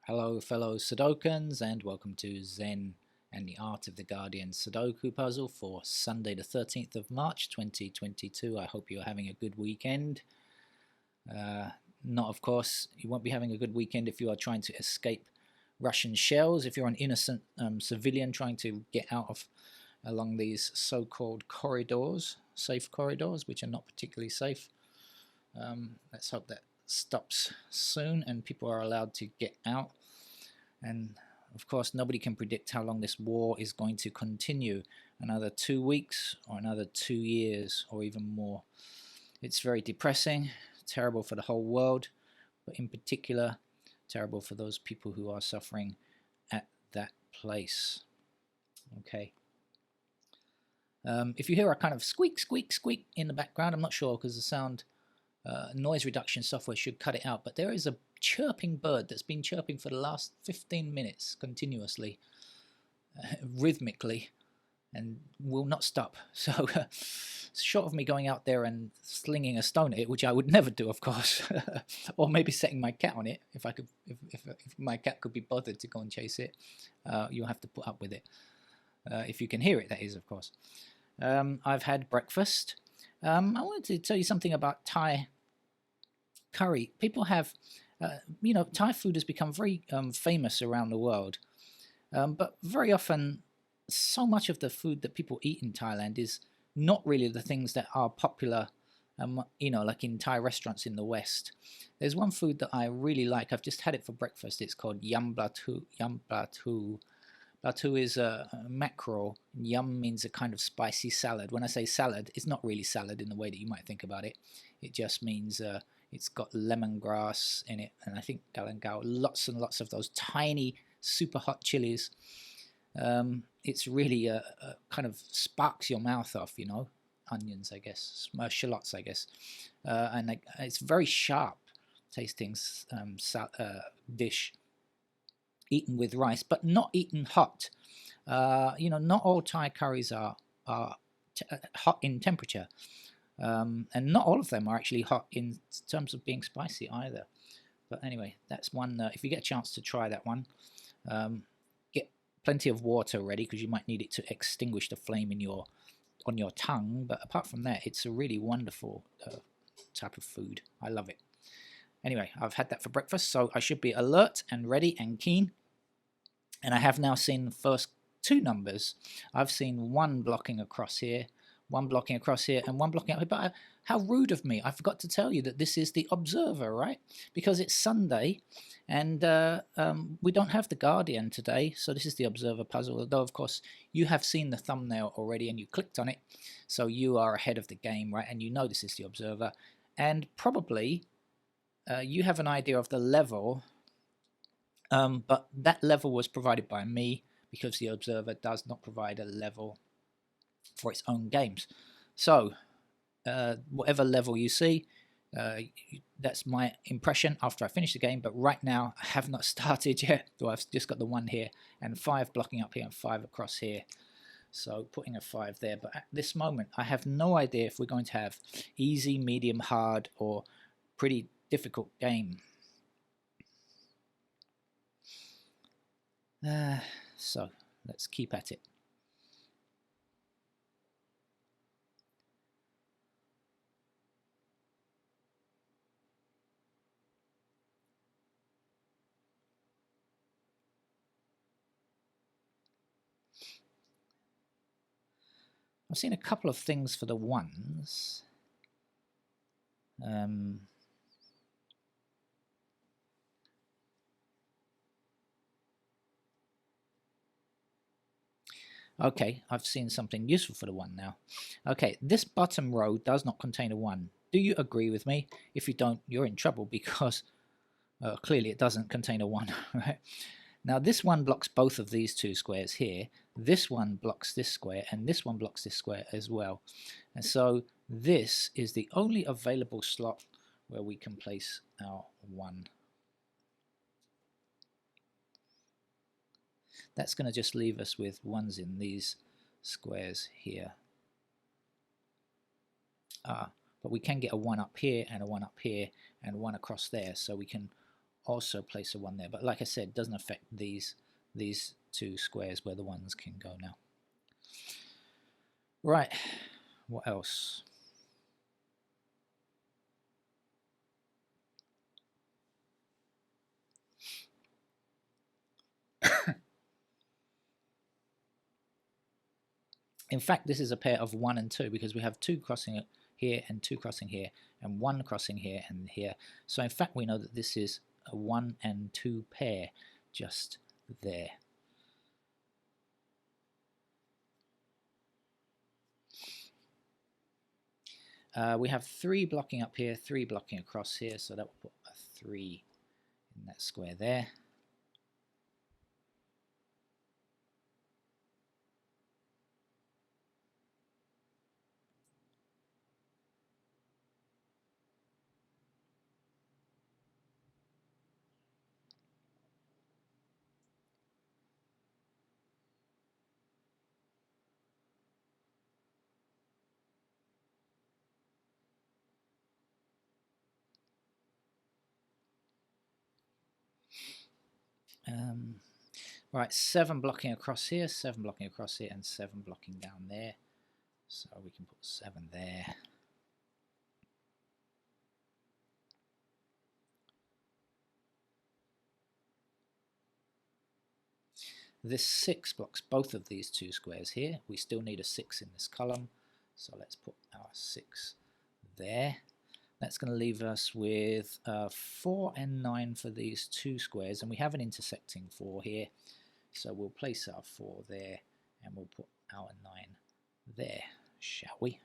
Hello, fellow Sudokans, and welcome to Zen and the Art of the Guardian Sudoku puzzle for Sunday, the 13th of March 2022. I hope you're having a good weekend. Not, of course, you won't be having a good weekend if you are trying to escape Russian shells, if you're an innocent civilian trying to get out of along these so-called corridors, safe corridors, which are not particularly safe. Let's hope that stops soon and people are allowed to get out. And of course, nobody can predict how long this war is going to continue. Another 2 weeks or another 2 years or even more. It's very depressing, terrible for the whole world, but in particular, terrible for those people who are suffering at that place. Okay. If you hear a kind of squeak, squeak, squeak in the background, I'm not sure because the sound noise reduction software should cut it out, but there is a chirping bird that's been chirping for the last 15 minutes continuously, rhythmically, and will not stop. So short of me going out there and slinging a stone at it, which I would never do, of course, or maybe setting my cat on it, if I could, if my cat could be bothered to go and chase it, you'll have to put up with it. If you can hear it, that is, of course. I've had breakfast. I wanted to tell you something about Thai curry. People have, Thai food has become very famous around the world, but very often, so much of the food that people eat in Thailand is not really the things that are popular, like in Thai restaurants in the West. There's one food that I really like. I've just had it for breakfast. It's called yam blatu. Yam blatu. Blatu is a mackerel. Yum means a kind of spicy salad. When I say salad, it's not really salad in the way that you might think about it. It just means it's got lemongrass in it, and I think galangal, lots and lots of those tiny, super hot chilies. It's really kind of sparks your mouth off, onions, I guess, shallots, I guess, and it's very sharp tasting dish, eaten with rice, but not eaten hot. Not all Thai curries are hot in temperature, and not all of them are actually hot in terms of being spicy either. But anyway, that's one. If you get a chance to try that one, get plenty of water ready because you might need it to extinguish the flame on your tongue. But apart from that, it's a really wonderful type of food. I love it. Anyway, I've had that for breakfast, so I should be alert and ready and keen. And I have now seen the first two numbers. I've seen one blocking across here, one blocking across here, and one blocking out here. But how rude of me. I forgot to tell you that this is the Observer, right? Because it's Sunday, and we don't have the Guardian today, so this is the Observer puzzle. Although, of course, you have seen the thumbnail already, and you clicked on it, so you are ahead of the game, right? And you know this is the Observer. And probably you have an idea of the level, but that level was provided by me because the Observer does not provide a level for its own games. So whatever level you see, that's my impression after I finish the game. But right now I have not started yet, so I've just got the one here and 5 blocking up here and 5 across here. So putting a 5 there. But at this moment I have no idea if we're going to have easy, medium, hard, or pretty difficult game. So let's keep at it. I've seen a couple of things for the ones. Okay, I've seen something useful for the 1 now. Okay, this bottom row does not contain a 1. Do you agree with me? If you don't, you're in trouble because clearly it doesn't contain a 1. Right? Now this one blocks both of these 2 squares here. This one blocks this square, and this one blocks this square as well. And so this is the only available slot where we can place our 1. That's going to just leave us with 1s in these squares here. But we can get a 1 up here and a 1 up here and 1 across there, so we can also place a 1 there. But like I said, it doesn't affect these two squares where the 1s can go now. Right, what else? In fact, this is a pair of 1 and 2 because we have 2 crossing here and 2 crossing here and 1 crossing here and here. So in fact, we know that this is a 1 and 2 pair just there. We have 3 blocking up here, 3 blocking across here, so that will put a 3 in that square there. Right, 7 blocking across here, 7 blocking across here, and 7 blocking down there. So we can put 7 there. This 6 blocks both of these 2 squares here. We still need a 6 in this column, so let's put our 6 there. That's going to leave us with 4 and 9 for these 2 squares, and we have an intersecting 4 here. So we'll place our 4 there, and we'll put our 9 there, shall we?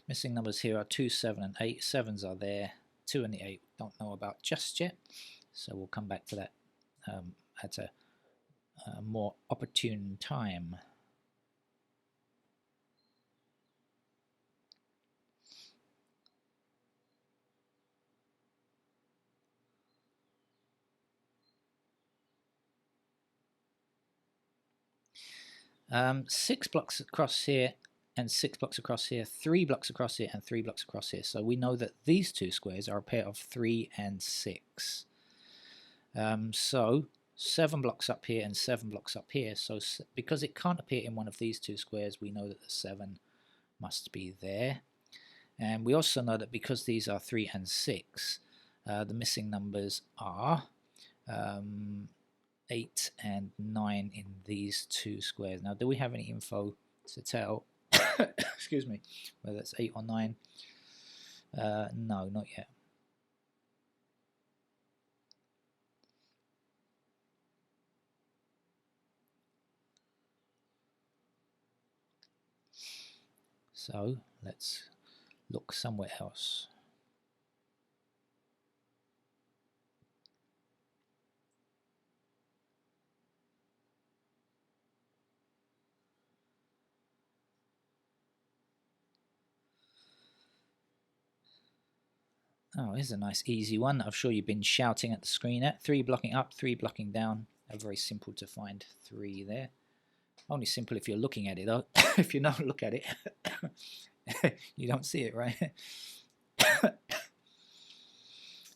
Missing numbers here are 2, 7, and 8. 7s are there. 2 and the 8 don't know about just yet, so we'll come back to that at a more opportune time. Six blocks across here and 6 blocks across here, 3 blocks across here and 3 blocks across here. So we know that these 2 squares are a pair of 3 and 6. So 7 blocks up here and 7 blocks up here. So because it can't appear in one of these 2 squares, we know that the 7 must be there. And we also know that because these are 3 and 6, the missing numbers are 8 and 9 in these 2 squares. Now, do we have any info to tell, excuse me, whether it's 8 or 9? No, not yet. So let's look somewhere else. Oh, here's a nice easy one. I'm sure you've been shouting at the screen at. 3 blocking up, 3 blocking down. A very simple to find 3 there. Only simple if you're looking at it though. If you don't look at it, you don't see it, right?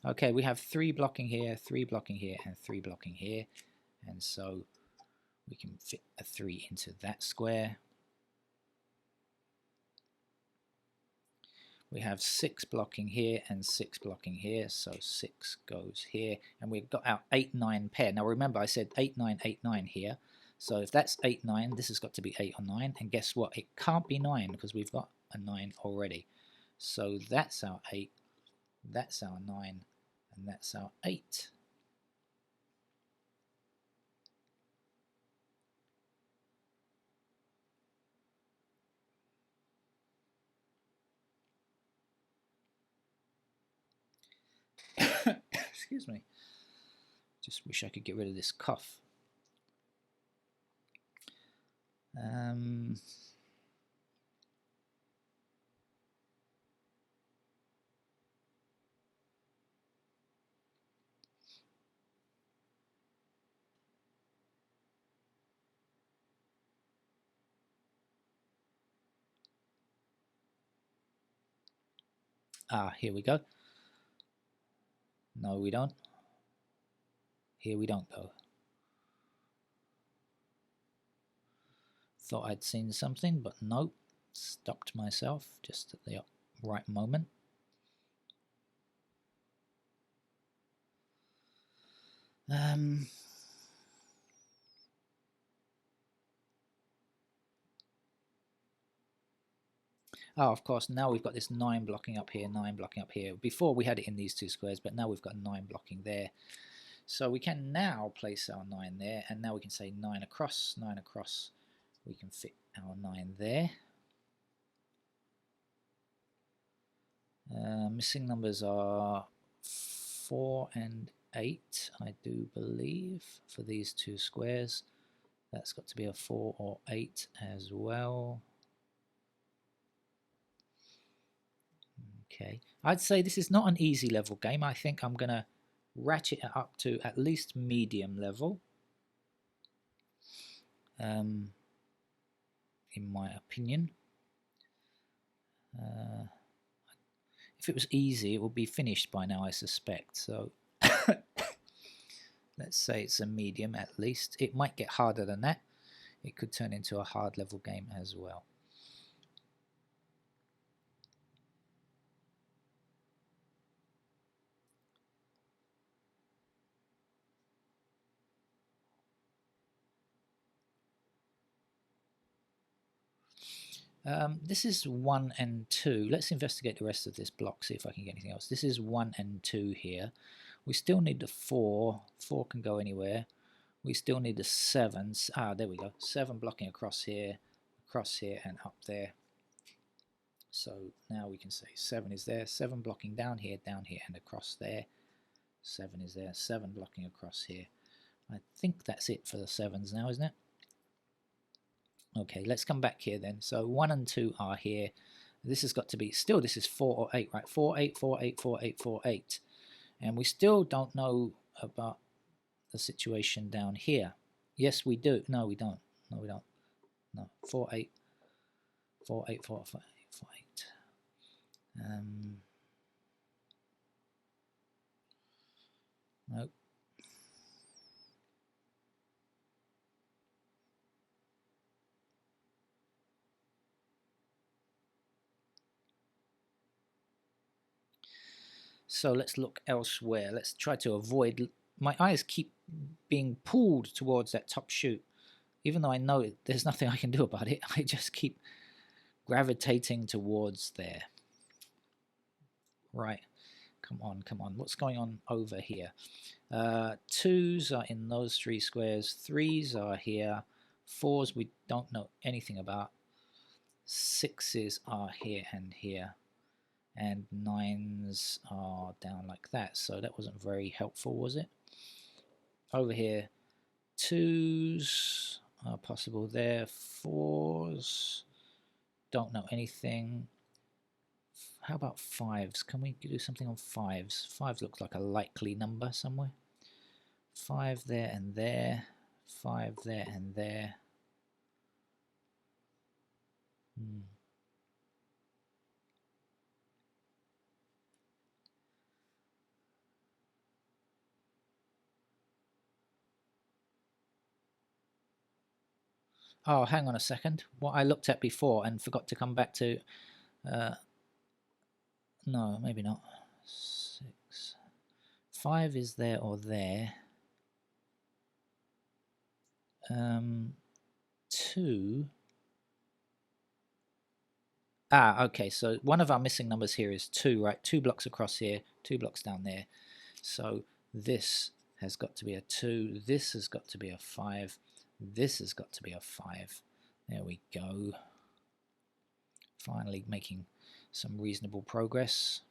Okay, we have 3 blocking here, 3 blocking here, and 3 blocking here. And so we can fit a 3 into that square. We have 6 blocking here and 6 blocking here, so 6 goes here. And we've got our 8, 9 pair. Now remember I said 8, 9, 8, 9 here. So if that's 8, 9, this has got to be 8 or 9. And guess what? It can't be 9 because we've got a 9 already. So that's our 8, that's our 9, and that's our 8. Excuse me. Just wish I could get rid of this cough. Ah, here we go. No, we don't. Here we don't go. Thought I'd seen something, but nope. Stopped myself just at the right moment. Oh, of course, now we've got this 9 blocking up here, 9 blocking up here. Before we had it in these two squares, but now we've got 9 blocking there. So we can now place our 9 there, and now we can say 9 across, 9 across. We can fit our 9 there. Missing numbers are 4 and 8, I do believe, for these two squares. That's got to be a 4 or 8 as well. Okay, I'd say this is not an easy level game. I think I'm going to ratchet it up to at least medium level. In my opinion. If it was easy, it would be finished by now, I suspect. So let's say it's a medium at least. It might get harder than that. It could turn into a hard level game as well. This is 1 and 2. Let's investigate the rest of this block, see if I can get anything else. This is 1 and 2 here. We still need the 4. 4 can go anywhere. We still need the 7s. Ah, there we go. 7 blocking across here, and up there. So now we can say 7 is there. 7 blocking down here, and across there. 7 is there. 7 blocking across here. I think that's it for the 7s now, isn't it? Okay, let's come back here then. So 1 and 2 are here. This has got to be, still this is 4 or 8, right? 4, 8, 4, 8, 4, 8, 4, 8. And we still don't know about the situation down here. Yes, we do. No, we don't. No, we don't. No, 4, 8, 4, 8, 4, 5, 4, 8. Nope. So let's look elsewhere. Let's try to avoid... My eyes keep being pulled towards that top chute. Even though I know there's nothing I can do about it, I just keep gravitating towards there. Right. Come on, come on. What's going on over here? 2s are in those 3 squares. 3s are here. 4s we don't know anything about. 6s are here and here. And 9s are down like that. So that wasn't very helpful, was it? Over here, 2s are possible there. 4s, don't know anything. How about 5s? Can we do something on 5s? 5 looks like a likely number somewhere. 5 there and there. 5 there and there. Oh, hang on a second. What I looked at before and forgot to come back to... no, maybe not. 6. 5 is there or there. 2. Ah, okay, so one of our missing numbers here is 2, right? 2 blocks across here, 2 blocks down there. So this has got to be a 2, this has got to be a 5, this has got to be a 5. There we go. Finally making some reasonable progress.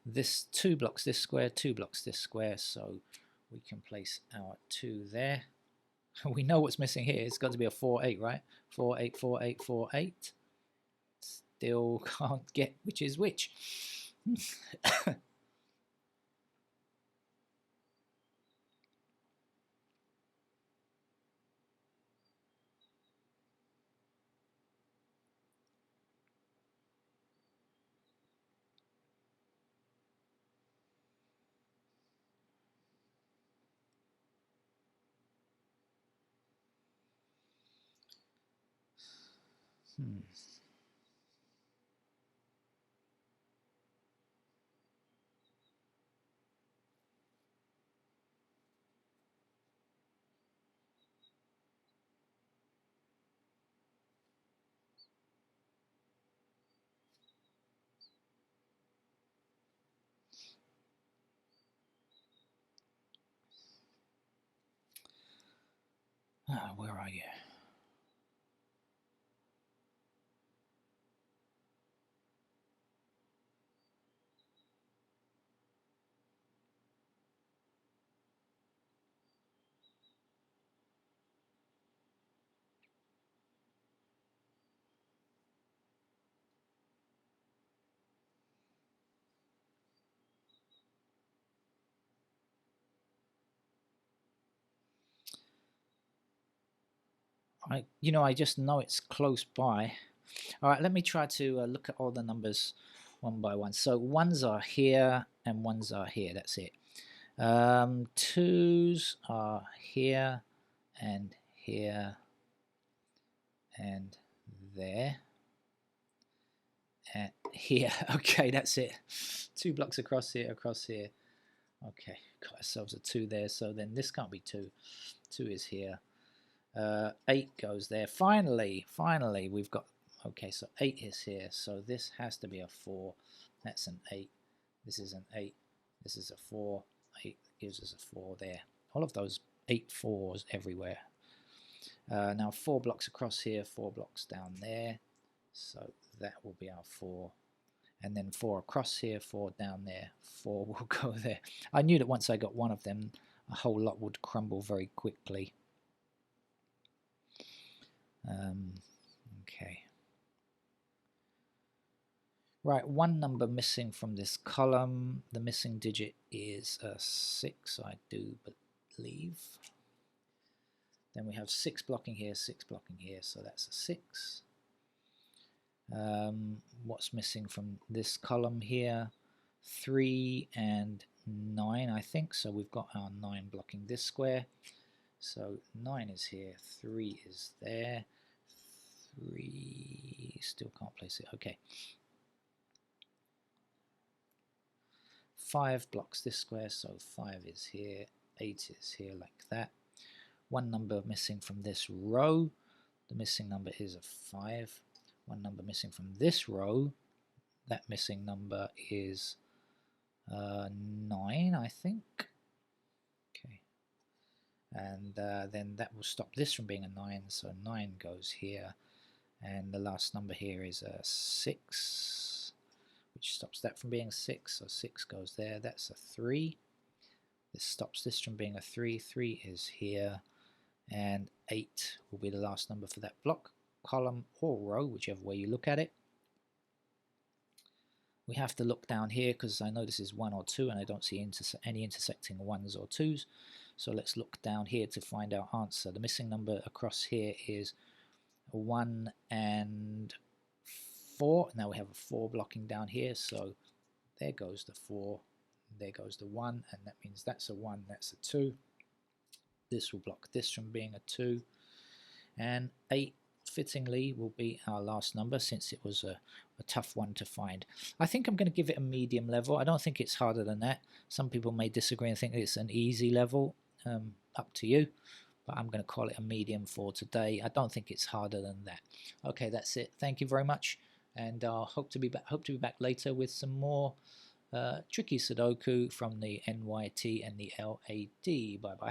This 2 blocks this square, 2 blocks this square, so we can place our 2 there. We know what's missing here. It's got to be a 4, 8, right? 4, 8, 4, 8, 4, 8. Still can't get which is which. Where are you? I just know it's close by. All right, let me try to look at all the numbers one by one. So ones are here and ones are here. That's it. Twos are here and here and there and here. Okay, that's it. 2 blocks across here, across here. Okay, got ourselves a 2 there. So then this can't be 2. 2 is here. 8 goes there. Finally, we've got, okay, so 8 is here. So this has to be a 4. That's an 8. This is an 8. This is a 4. 8 gives us a 4 there. All of those 8 4s everywhere. Now 4 blocks across here, 4 blocks down there. So that will be our 4. And then 4 across here, 4 down there. 4 will go there. I knew that once I got one of them, a whole lot would crumble very quickly. Okay. Right, one number missing from this column. The missing digit is a 6, I do believe. Then we have 6 blocking here, 6 blocking here, so that's a 6. What's missing from this column here? 3 and 9, I think. So we've got our 9 blocking this square. So 9 is here, 3 is there. 3, still can't place it. Okay. 5 blocks this square, so 5 is here, 8 is here, like that. One number missing from this row. The missing number is a 5. One number missing from this row. That missing number is 9, I think. Okay. And then that will stop this from being a 9, so 9 goes here. And the last number here is a 6, which stops that from being a 6, so 6 goes there. That's a 3. This stops this from being a 3. 3 is here. And 8 will be the last number for that block, column, or row, whichever way you look at it. We have to look down here because I know this is 1 or 2 and I don't see any intersecting 1s or 2s. So let's look down here to find our answer. The missing number across here is 1 and 4. Now we have a 4 blocking down here, so there goes the 4, there goes the 1, and that means that's a 1, that's a 2. This will block this from being a 2, and 8 fittingly will be our last number since it was a tough one to find. I think I'm going to give it a medium level. I don't think it's harder than that. Some people may disagree and think it's an easy level. Up to you, but I'm going to call it a medium for today. I don't think it's harder than that. Okay, that's it. Thank you very much, and I hope to be back later with some more tricky Sudoku from the NYT and the LAD. Bye bye.